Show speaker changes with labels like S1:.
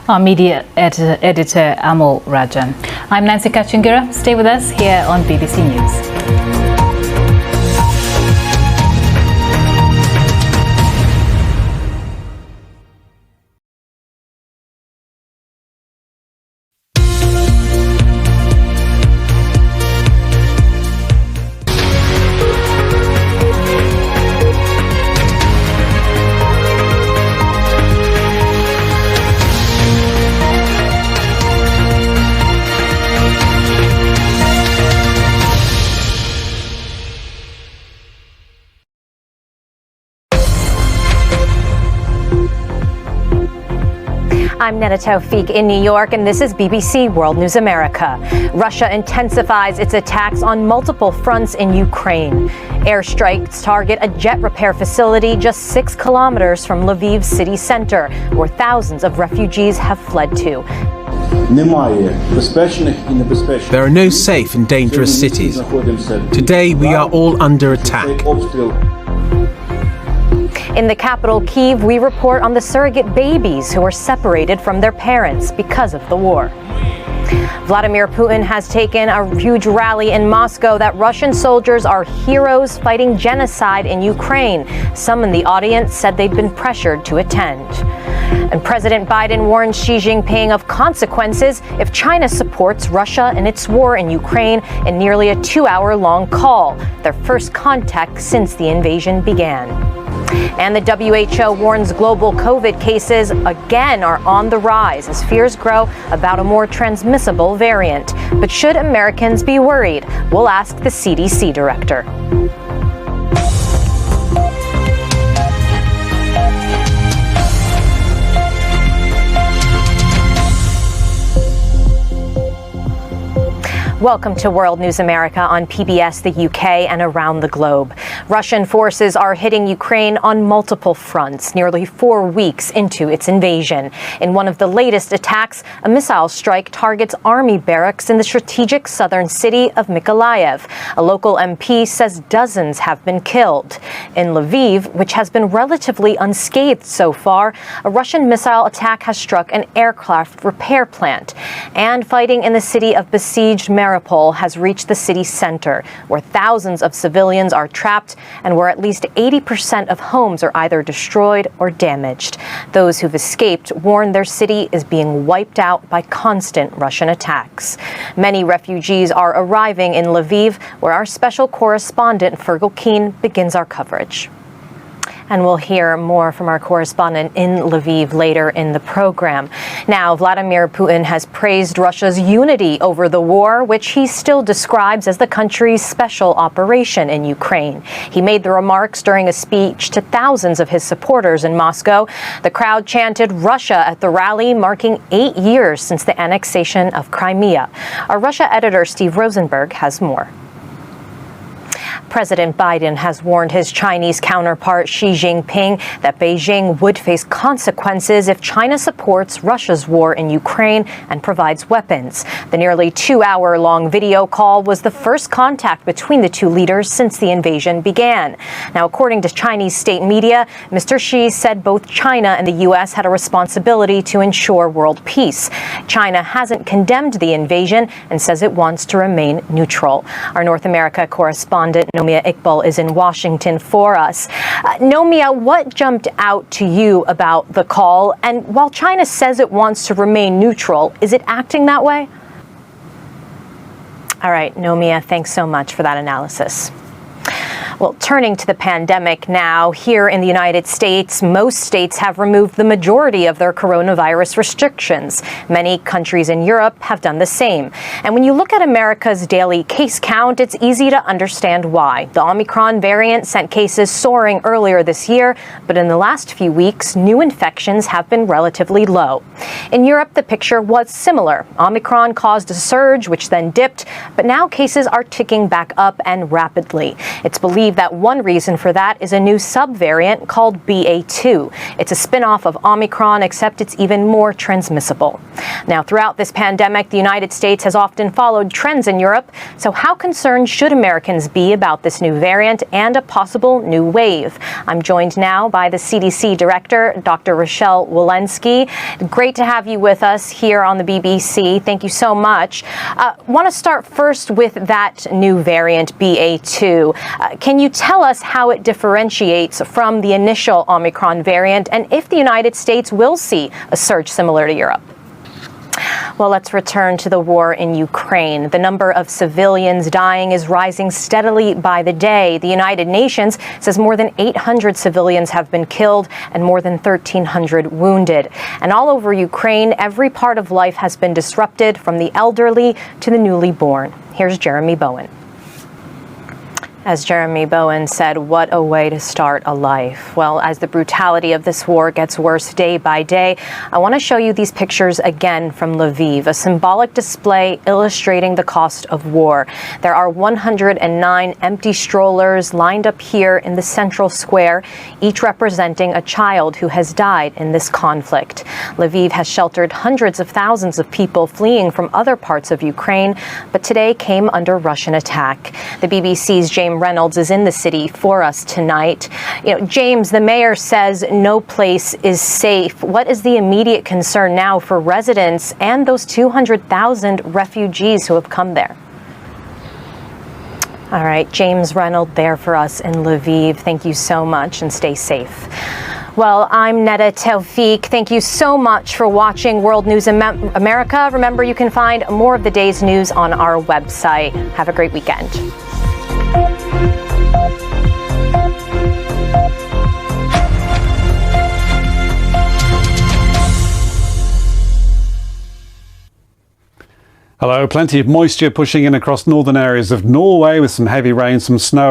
S1: Our media editor Amol Rajan. I'm Nancy Kachungura. Stay with us here on BBC News.
S2: I'm Tawfik in New York, and this is BBC World News America. Russia intensifies its attacks on multiple fronts in Ukraine. Airstrikes target a jet repair facility just 6 kilometers from Lviv's city center, where thousands of refugees have fled to.
S3: There are no safe and dangerous cities. Today we are all under attack.
S2: In the capital, Kyiv, we report on the surrogate babies who were separated from their parents because of the war. Vladimir Putin has taken a huge rally in Moscow that Russian soldiers are heroes fighting genocide in Ukraine. Some in the audience said they'd been pressured to attend. And President Biden warned Xi Jinping of consequences if China supports Russia in its war in Ukraine in nearly a 2-hour-long call, their first contact since the invasion began. And the WHO warns global COVID cases again are on the rise as fears grow about a more transmissible variant. But should Americans be worried? We'll ask the CDC director. Welcome to World News America on PBS, the UK, and around the globe. Russian forces are hitting Ukraine on multiple fronts, nearly 4 weeks into its invasion. In one of the latest attacks, a missile strike targets army barracks in the strategic southern city of Mykolaiv. A local MP says dozens have been killed. In Lviv, which has been relatively unscathed so far, a Russian missile attack has struck an aircraft repair plant. And fighting in the city of besieged Mariupol has reached the city center, where thousands of civilians are trapped and where at least 80% of homes are either destroyed or damaged. Those who've escaped warn their city is being wiped out by constant Russian attacks. Many refugees are arriving in Lviv, where our special correspondent Fergal Keane begins our coverage. And we'll hear more from our correspondent in Lviv later in the program. Now, Vladimir Putin has praised Russia's unity over the war, which he still describes as the country's special operation in Ukraine. He made the remarks during a speech to thousands of his supporters in Moscow. The crowd chanted Russia at the rally, marking 8 years since the annexation of Crimea. Our Russia editor Steve Rosenberg has more. President Biden has warned his Chinese counterpart Xi Jinping that Beijing would face consequences if China supports Russia's war in Ukraine and provides weapons. The nearly 2-hour-long video call was the first contact between the two leaders since the invasion began. Now, according to Chinese state media, Mr. Xi said both China and the U.S. had a responsibility to ensure world peace. China hasn't condemned the invasion and says it wants to remain neutral. Our North America correspondent Nomia Iqbal is in Washington for us. Nomia, what jumped out to you about the call? And while China says it wants to remain neutral, is it acting that way? All right, Nomia, thanks so much for that analysis. Well, turning to the pandemic now, here in the United States, most states have removed the majority of their coronavirus restrictions. Many countries in Europe have done the same. And when you look at America's daily case count, it's easy to understand why. The Omicron variant sent cases soaring earlier this year, but in the last few weeks, new infections have been relatively low. In Europe, the picture was similar. Omicron caused a surge, which then dipped, but now cases are ticking back up and rapidly. It's believed believe that one reason for that is a new subvariant called BA.2. It's a spin-off of Omicron, except it's even more transmissible. Now, throughout this pandemic, the United States has often followed trends in Europe. So how concerned should Americans be about this new variant and a possible new wave? I'm joined now by the CDC Director, Dr. Rochelle Walensky. Great to have you with us here on the BBC. Thank you so much. Want to start first with that new variant, BA.2. Can you tell us how it differentiates from the initial Omicron variant and if the United States will see a surge similar to Europe? Well, let's return to the war in Ukraine. The number of civilians dying is rising steadily by the day. The United Nations says more than 800 civilians have been killed and more than 1,300 wounded. And all over Ukraine, every part of life has been disrupted, from the elderly to the newly born. Here's Jeremy Bowen. As Jeremy Bowen said, what a way to start a life. Well, as the brutality of this war gets worse day by day, I want to show you these pictures again from Lviv, a symbolic display illustrating the cost of war. There are 109 empty strollers lined up here in the central square, each representing a child who has died in this conflict. Lviv has sheltered hundreds of thousands of people fleeing from other parts of Ukraine, but today came under Russian attack. The BBC's James Reynolds is in the city for us tonight. James, the mayor says no place is safe. What is the immediate concern now for residents and those 200,000 refugees who have come there? All right, James Reynolds there for us in Lviv. Thank you so much and stay safe. Well, I'm Neda Tawfik. Thank you so much for watching World News America. Remember, you can find more of the day's news on our website. Have a great weekend.
S4: Hello, plenty of moisture pushing in across northern areas of Norway with some heavy rain, some snow.